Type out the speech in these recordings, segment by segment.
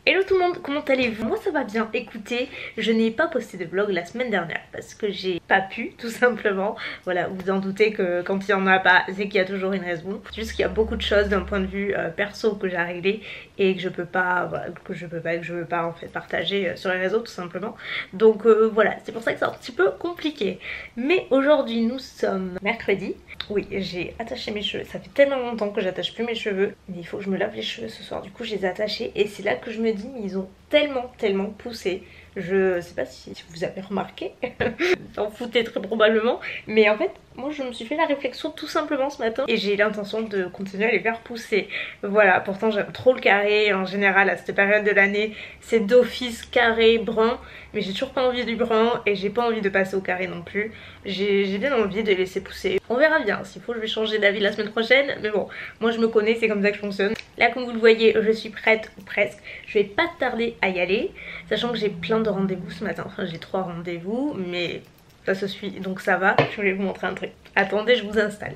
Hello tout le monde, comment allez-vous? Moi ça va bien. Écoutez, je n'ai pas posté de vlog la semaine dernière parce que j'ai pas pu, tout simplement. Voilà, vous vous en doutez que quand il y en a pas, c'est qu'il y a toujours une raison. C'est juste qu'il y a beaucoup de choses d'un point de vue perso que j'ai à régler et que je peux pas, voilà, que je veux pas en fait partager sur les réseaux tout simplement. Donc voilà, c'est pour ça que c'est un petit peu compliqué. Mais aujourd'hui nous sommes mercredi. Oui, j'ai attaché mes cheveux. Ça fait tellement longtemps que j'attache plus mes cheveux. Mais il faut que je me lave les cheveux ce soir. Du coup, je les ai attachés. Et c'est là que je me dis, mais ils ont tellement poussé. Je sais pas si vous avez remarqué. Vous en foutez très probablement. Mais en fait, moi je me suis fait la réflexion tout simplement ce matin. Et j'ai l'intention de continuer à les faire pousser. Voilà, pourtant j'aime trop le carré. En général, à cette période de l'année, c'est d'office carré, brun. Mais j'ai toujours pas envie du brun. Et j'ai pas envie de passer au carré non plus. J'ai bien envie de les laisser pousser. On verra bien. S'il faut, je vais changer d'avis la semaine prochaine. Mais bon, moi je me connais, c'est comme ça que je fonctionne. Là, comme vous le voyez, je suis prête ou presque. Je vais pas tarder à y aller. Sachant que j'ai plein de rendez-vous ce matin. Enfin, j'ai 3 rendez-vous. Mais ça se suit, donc ça va. Je voulais vous montrer un truc. Attendez, je vous installe.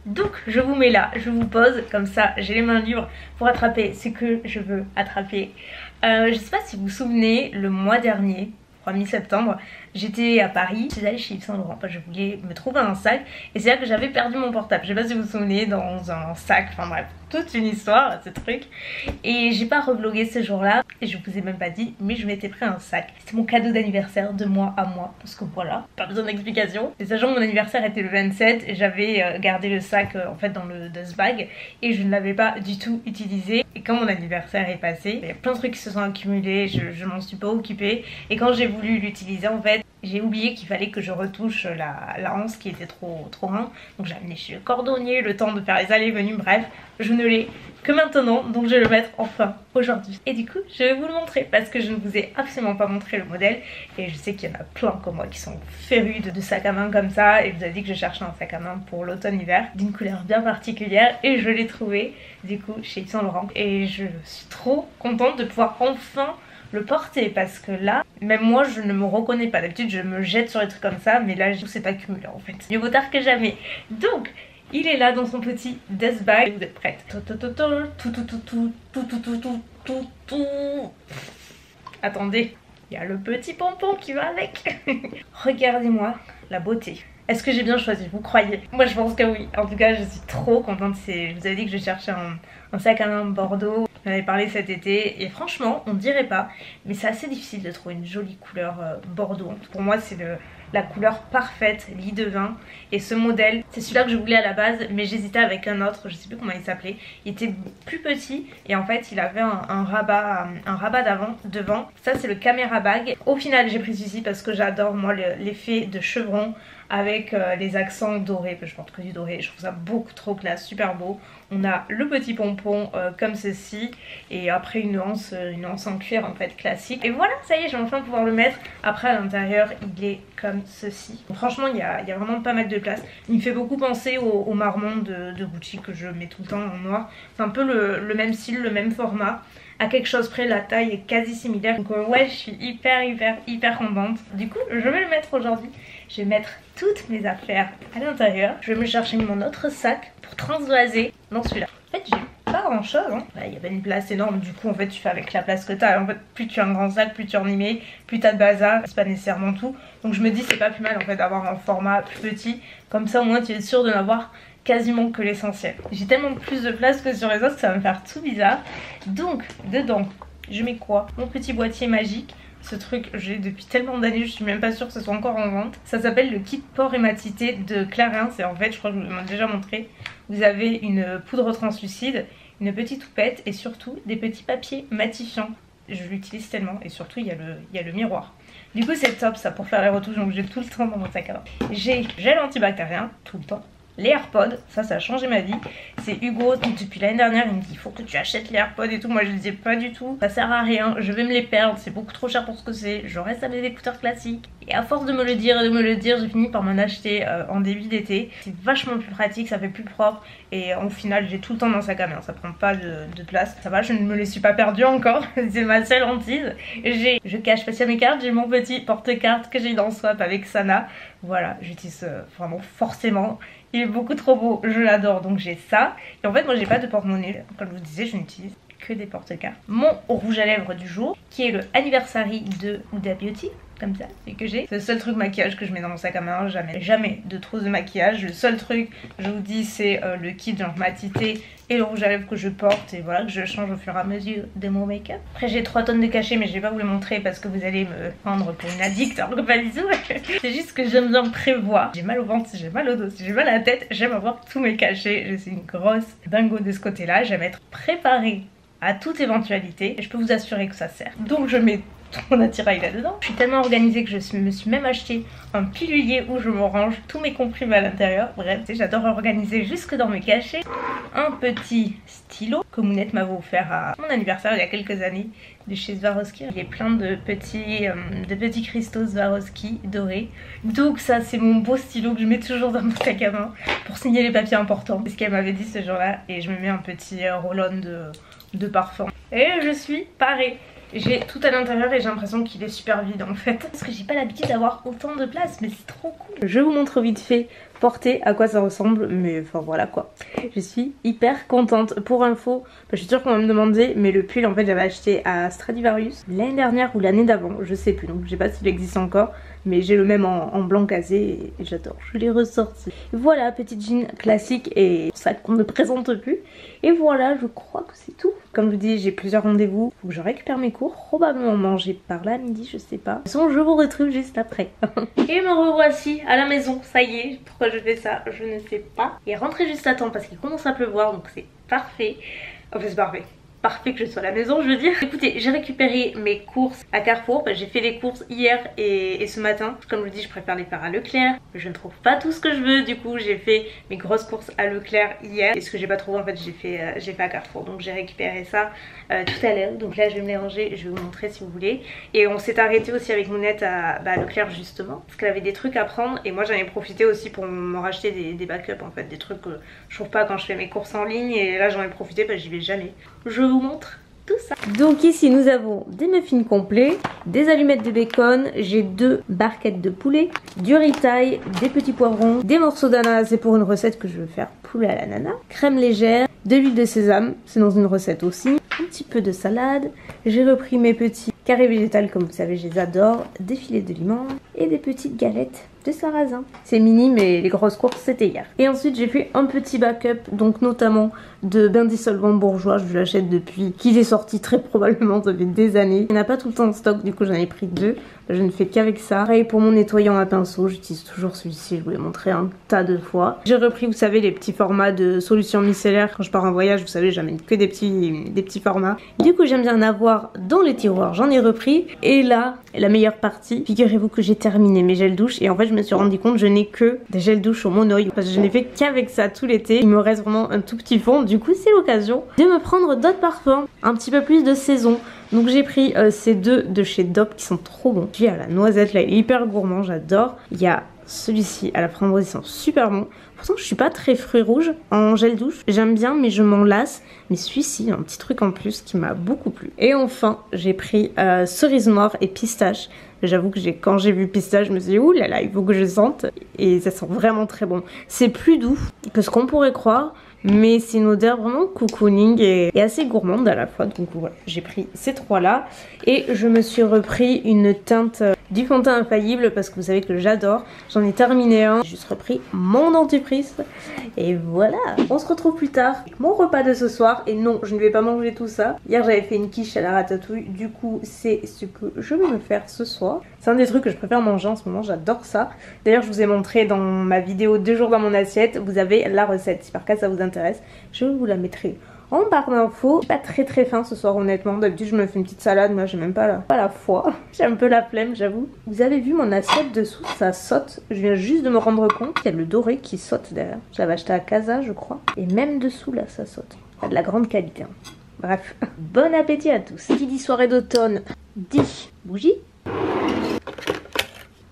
Donc je vous mets là, je vous pose, comme ça j'ai les mains libres pour attraper ce que je veux attraper. Je sais pas si vous vous souvenez, le mois dernier, mi-septembre, j'étais à Paris, je suis allée chez Yves Saint Laurent, je voulais me trouver un sac et c'est là que j'avais perdu mon portable. Je sais pas si vous vous souvenez, dans un sac, enfin bref, toute une histoire ce truc. Et j'ai pas revlogué ce jour-là et je vous ai même pas dit, mais je m'étais pris un sac. C'était mon cadeau d'anniversaire de moi à moi, parce que voilà, pas besoin d'explication. Et sachant que mon anniversaire était le 27, j'avais gardé le sac en fait dans le dust bag et je ne l'avais pas du tout utilisé. Et quand mon anniversaire est passé, il y a plein de trucs qui se sont accumulés, je m'en suis pas occupée. Et quand j'ai voulu l'utiliser en fait, j'ai oublié qu'il fallait que je retouche la anse qui était trop rin. Donc j'ai amené chez le cordonnier, le temps de faire les allées et venues, bref, je ne l'ai que maintenant, donc je vais le mettre enfin aujourd'hui. Et du coup, je vais vous le montrer parce que je ne vous ai absolument pas montré le modèle. Et je sais qu'il y en a plein comme moi qui sont férus de sacs à main comme ça. Et je vous ai dit que je cherchais un sac à main pour l'automne-hiver d'une couleur bien particulière. Et je l'ai trouvé du coup chez Yves Saint Laurent. Et je suis trop contente de pouvoir enfin le porter parce que là, même moi je ne me reconnais pas. D'habitude je me jette sur les trucs comme ça, mais là tout s'est accumulé en fait. Mieux vaut tard que jamais. Donc il est là dans son petit desk bag. Vous êtes prête? Attendez, il y a le petit pompon qui va avec. Regardez-moi la beauté. Est-ce que j'ai bien choisi, vous croyez? Moi je pense que oui. En tout cas je suis trop contente. Je vous avais dit que je cherchais un sac à main Bordeaux. J'en avais parlé cet été et franchement on dirait pas, mais c'est assez difficile de trouver une jolie couleur Bordeaux. Pour moi c'est la couleur parfaite, lit de vin. Et ce modèle, c'est celui-là que je voulais à la base, mais j'hésitais avec un autre, je sais plus comment il s'appelait. Il était plus petit et en fait il avait un rabat devant. Ça c'est le caméra bag. Au final j'ai pris celui-ci parce que j'adore moi l'effet de chevron avec les accents dorés. Je porte que du doré, je trouve ça beaucoup trop classe, super beau. On a le petit pompon comme ceci et après une anse en cuir en fait classique. Et voilà, ça y est, je vais enfin pouvoir le mettre. Après à l'intérieur il est comme ceci. Donc, franchement il y a vraiment pas mal de place. Il me fait beaucoup penser au marmont de Gucci que je mets tout le temps en noir. C'est un peu le même style, le même format. À quelque chose près, la taille est quasi similaire. Donc ouais, je suis hyper contente. Du coup je vais le mettre aujourd'hui. Je vais mettre toutes mes affaires à l'intérieur. Je vais me chercher mon autre sac pour transvaser dans celui-là. En fait j'ai pas grand chose hein. Il y avait une place énorme, du coup en fait tu fais avec la place que t'as. En fait plus tu as un grand sac, plus tu en y mets, plus t'as de bazar. C'est pas nécessairement tout. Donc je me dis c'est pas plus mal en fait d'avoir un format plus petit. Comme ça au moins tu es sûr de n'avoir quasiment que l'essentiel. J'ai tellement plus de place que sur les autres que ça va me faire tout bizarre. Donc dedans je mets quoi? Mon petit boîtier magique. Ce truc j'ai depuis tellement d'années, je suis même pas sûre que ce soit encore en vente. Ça s'appelle le kit port hématité de Clarins. Et en fait je crois que je vous l'ai déjà montré. Vous avez une poudre translucide, une petite houppette et surtout des petits papiers matifiants. Je l'utilise tellement et surtout il y a le miroir. Du coup c'est top ça pour faire les retouches, donc j'ai tout le temps dans mon sac à main. J'ai gel antibactérien tout le temps. Les AirPods, ça a changé ma vie. C'est Hugo, depuis l'année dernière, il me dit il faut que tu achètes les AirPods et tout. Moi je disais pas du tout, ça sert à rien, je vais me les perdre, c'est beaucoup trop cher pour ce que c'est. Je reste à mes écouteurs classiques. Et à force de me le dire et de me le dire, j'ai fini par m'en acheter en début d'été. C'est vachement plus pratique, ça fait plus propre. Et au final j'ai tout le temps dans sa caméra, ça prend pas de place. Ça va, je ne me les suis pas perdue encore, c'est ma seule hantise. Je cache pas sur mes cartes, j'ai mon petit porte-carte que j'ai dans Swap avec Sana. Voilà, j'utilise vraiment forcément. Il est beaucoup trop beau, je l'adore, donc j'ai ça. Et en fait moi j'ai pas de porte-monnaie, comme je vous disais je n'utilise que des porte-cartes. Mon rouge à lèvres du jour, qui est le Anniversary de Huda Beauty. Comme ça, et que j'ai. C'est le seul truc maquillage que je mets dans mon sac à main, jamais de trousse de maquillage. Le seul truc, je vous dis, c'est le kit genre matité et le rouge à lèvres que je porte et voilà, que je change au fur et à mesure de mon make-up. Après j'ai 3 tonnes de cachets, mais je vais pas vous les montrer parce que vous allez me prendre pour une addict, alors que pas du tout. C'est juste que j'aime bien prévoir. J'ai mal au ventre, si j'ai mal au dos, si j'ai mal à la tête, j'aime avoir tous mes cachets. Je suis une grosse dingo de ce côté-là, j'aime être préparée à toute éventualité et je peux vous assurer que ça sert. Donc je mets mon attirail là-dedans. Je suis tellement organisée que je me suis même acheté un pilulier où je me range tous mes comprimés à l'intérieur. Bref, j'adore organiser jusque dans mes cachets. Un petit stylo que Mounette m'avait offert à mon anniversaire il y a quelques années de chez Swarovski. Il est plein de petits cristaux Swarovski dorés. Donc ça c'est mon beau stylo que je mets toujours dans mon sac à main pour signer les papiers importants. C'est ce qu'elle m'avait dit ce jour-là. Et je me mets un petit roll-on de parfum. Et je suis parée. J'ai tout à l'intérieur et j'ai l'impression qu'il est super vide en fait. Parce que j'ai pas l'habitude d'avoir autant de place, mais c'est trop cool. Je vous montre vite fait porter à quoi ça ressemble, mais enfin voilà quoi. Je suis hyper contente. Pour info, je suis sûre qu'on va me demander, mais le pull en fait j'avais acheté à Stradivarius l'année dernière ou l'année d'avant, je sais plus, donc je sais pas s'il existe encore. Mais j'ai le même en blanc casé et j'adore, je l'ai ressorti. Voilà, petite jean classique et ça qu'on ne présente plus. Et voilà, je crois que c'est tout. Comme je vous dis, j'ai plusieurs rendez-vous. Faut que je récupère mes cours, probablement manger par là à midi, je sais pas. De toute façon, je vous retrouve juste après. Et me revoici à la maison, ça y est. Pourquoi je fais ça, je ne sais pas. Et rentrer juste à temps parce qu'il commence à pleuvoir, donc c'est parfait. Enfin, c'est parfait. Parfait que je sois à la maison, je veux dire. Écoutez, j'ai récupéré mes courses à Carrefour. J'ai fait les courses hier et ce matin. Comme je vous dis, je préfère les faire à Leclerc. Je ne trouve pas tout ce que je veux. Du coup, j'ai fait mes grosses courses à Leclerc hier. Et ce que j'ai pas trouvé, en fait, j'ai fait à Carrefour. Donc j'ai récupéré ça tout à l'heure. Donc là, je vais me les ranger. Je vais vous montrer si vous voulez. Et on s'est arrêté aussi avec Mounette à Leclerc justement. Parce qu'elle avait des trucs à prendre. Et moi, j'en ai profité aussi pour me racheter des backups en fait. Des trucs que je trouve pas quand je fais mes courses en ligne. Et là, j'en ai profité parce que j'y vais jamais. Je vous montre tout ça. Donc ici nous avons des muffins complets, des allumettes de bacon, j'ai 2 barquettes de poulet, du riz-taille, des petits poivrons, des morceaux d'ananas, c'est pour une recette que je veux faire poulet à l'ananas, crème légère, de l'huile de sésame, c'est dans une recette aussi, un petit peu de salade, j'ai repris mes petits carrés végétales comme vous savez je les adore, des filets de limon et des petites galettes de sarrasin. C'est mini mais les grosses courses c'était hier. Et ensuite j'ai fait un petit backup donc notamment de bain dissolvant bourgeois, je l'achète depuis qu'il est sorti très probablement depuis des années. Il n'y en a pas tout le temps en stock du coup j'en ai pris 2. Je ne fais qu'avec ça. Pareil pour mon nettoyant à pinceau, j'utilise toujours celui-ci, je vous l'ai montré un tas de fois. J'ai repris vous savez les petits formats de solutions micellaires. Quand je pars en voyage vous savez j'amène que des petits formats. Du coup j'aime bien en avoir dans les tiroirs, j'en ai repris. Et là la meilleure partie, figurez-vous que j'ai terminé mes gels douche et en fait je me suis rendu compte je n'ai que des gels douche au monoï parce que je n'ai fait qu'avec ça tout l'été. Il me reste vraiment un tout petit fond, du coup c'est l'occasion de me prendre d'autres parfums, un petit peu plus de saison. Donc j'ai pris ces 2 de chez Dop qui sont trop bons. Celui à la noisette là il est hyper gourmand, j'adore. Il y a celui-ci à la framboise, ils sont super bons. Pourtant je suis pas très fruits rouges en gel douche, j'aime bien mais je m'en lasse. Mais celui-ci, un petit truc en plus qui m'a beaucoup plu. Et enfin j'ai pris cerise noire et pistache. J'avoue que quand j'ai vu pistache je me suis dit ouh là là il faut que je sente. Et ça sent vraiment très bon. C'est plus doux que ce qu'on pourrait croire. Mais c'est une odeur vraiment cocooning et assez gourmande à la fois. Donc voilà, j'ai pris ces 3 là. Et je me suis repris une teinte du fond de teint infaillible parce que vous savez que j'adore. J'en ai terminé un. J'ai juste repris mon dentifrice. Et voilà, on se retrouve plus tard avec mon repas de ce soir. Et non, je ne vais pas manger tout ça. Hier j'avais fait une quiche à la ratatouille. Du coup c'est ce que je vais me faire ce soir. C'est un des trucs que je préfère manger en ce moment, j'adore ça. D'ailleurs je vous ai montré dans ma vidéo 2 jours dans mon assiette. Vous avez la recette, si par cas ça vous intéresse, je vous la mettrai en barre d'infos. Pas très faim ce soir honnêtement. D'habitude je me fais une petite salade, moi j'ai même pas la foi. J'ai un peu la flemme j'avoue. Vous avez vu mon assiette dessous, ça saute. Je viens juste de me rendre compte qu'il y a le doré qui saute derrière. Je l'avais acheté à Casa je crois. Et même dessous là ça saute. Ça a de la grande qualité hein. Bref, bon appétit à tous. Qui dit soirée d'automne dit bougie.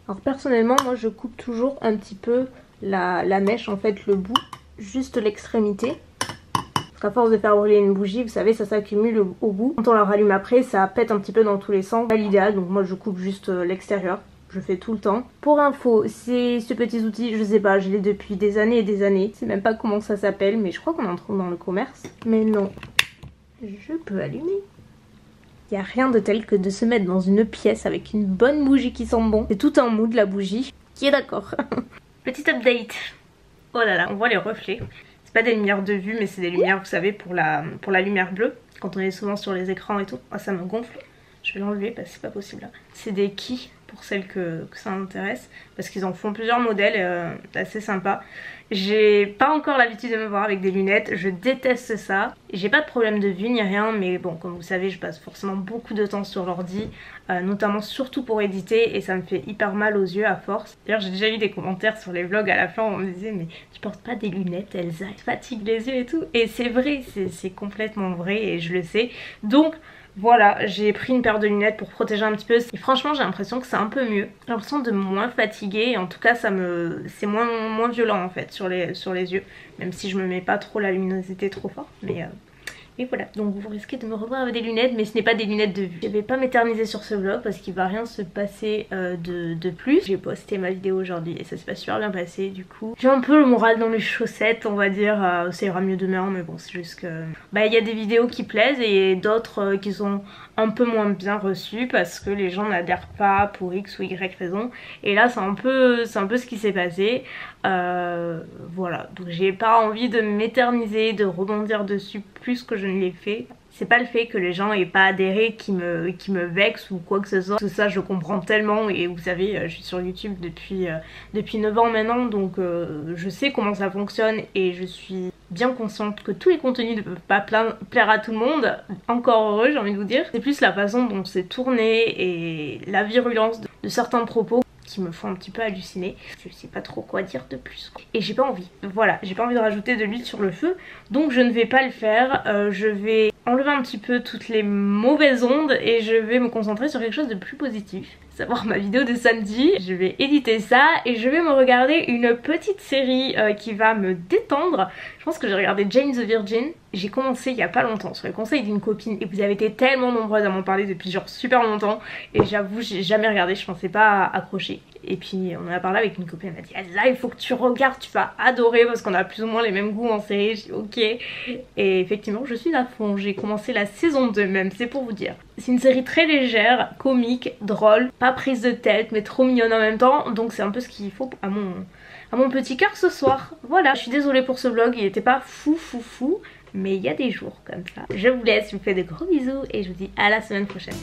Alors personnellement moi je coupe toujours un petit peu la mèche en fait, le bout, juste l'extrémité. Parce qu'à force de faire brûler une bougie, vous savez, ça s'accumule au bout. Quand on la rallume après, ça pète un petit peu dans tous les sens. Pas l'idéal, donc moi je coupe juste l'extérieur. Je fais tout le temps. Pour info, c'est ce petit outil, je sais pas, je l'ai depuis des années et des années. Je sais même pas comment ça s'appelle, mais je crois qu'on en trouve dans le commerce. Mais non. je peux allumer. Il n'y a rien de tel que de se mettre dans une pièce avec une bonne bougie qui sent bon. C'est tout un mood la bougie. Qui est d'accord. Petit update. Oh là là, on voit les reflets. C'est pas des lumières de vue, mais c'est des lumières, vous savez, pour la lumière bleue. Quand on est souvent sur les écrans et tout. Oh, ça me gonfle. Je vais l'enlever parce que c'est pas possible là. C'est des Quay pour celles que ça intéresse. Parce qu'ils en font plusieurs modèles assez sympas. J'ai pas encore l'habitude de me voir avec des lunettes. Je déteste ça. J'ai pas de problème de vue ni rien. Mais bon, comme vous savez, je passe forcément beaucoup de temps sur l'ordi. Notamment surtout pour éditer. Et ça me fait hyper mal aux yeux à force. D'ailleurs, j'ai déjà eu des commentaires sur les vlogs à la fin. On me disait, mais tu portes pas des lunettes, Elsa, elles fatiguent les yeux et tout. Et c'est vrai, c'est complètement vrai et je le sais. Donc voilà, j'ai pris une paire de lunettes pour protéger un petit peu. Et franchement, j'ai l'impression que c'est un peu mieux. J'ai l'impression de moins fatiguer. Et en tout cas, c'est moins violent en fait sur les yeux. Même si je me mets pas trop la luminosité trop fort. Mais voilà, donc vous risquez de me revoir avec des lunettes, mais ce n'est pas des lunettes de vue. Je vais pas m'éterniser sur ce vlog parce qu'il va rien se passer de plus. J'ai posté ma vidéo aujourd'hui et ça s'est pas super bien passé du coup. J'ai un peu le moral dans les chaussettes, on va dire. Ça ira mieux demain, mais bon, c'est juste que... Bah, il y a des vidéos qui plaisent et d'autres qui sont un peu moins bien reçues parce que les gens n'adhèrent pas pour X ou Y raison. Et là, c'est un peu ce qui s'est passé. Voilà, donc j'ai pas envie de m'éterniser, de rebondir dessus plus que je ne l'ai fait. C'est pas le fait que les gens aient pas adhéré qui me vexe ou quoi que ce soit. Tout ça je comprends tellement et vous savez je suis sur YouTube depuis 9 ans maintenant donc je sais comment ça fonctionne et je suis bien consciente que tous les contenus ne peuvent pas plaire à tout le monde. Encore heureux j'ai envie de vous dire. C'est plus la façon dont c'est tourné et la virulence de certains propos qui me font un petit peu halluciner. Je sais pas trop quoi dire de plus. Et j'ai pas envie. Voilà, j'ai pas envie de rajouter de l'huile sur le feu. Donc je ne vais pas le faire. Je vais enlever un petit peu toutes les mauvaises ondes et je vais me concentrer sur quelque chose de plus positif. Savoir ma vidéo de samedi. Je vais éditer ça et je vais me regarder une petite série qui va me détendre. Je pense que j'ai regardé Jane the Virgin. J'ai commencé il y a pas longtemps sur les conseils d'une copine et vous avez été tellement nombreuses à m'en parler depuis genre super longtemps et j'avoue j'ai jamais regardé, je pensais pas accrocher. Et puis on en a parlé avec une copine, elle m'a dit là il faut que tu regardes, tu vas adorer parce qu'on a plus ou moins les mêmes goûts en série. J'ai dit ok. Et effectivement je suis à fond, j'ai commencé la saison 2 même, c'est pour vous dire. C'est une série très légère, comique, drôle, pas prise de tête mais trop mignonne en même temps. Donc c'est un peu ce qu'il faut à mon petit cœur ce soir. Voilà, je suis désolée pour ce vlog, il était pas fou. Mais il y a des jours comme ça. Je vous laisse, je vous fais de gros bisous et je vous dis à la semaine prochaine.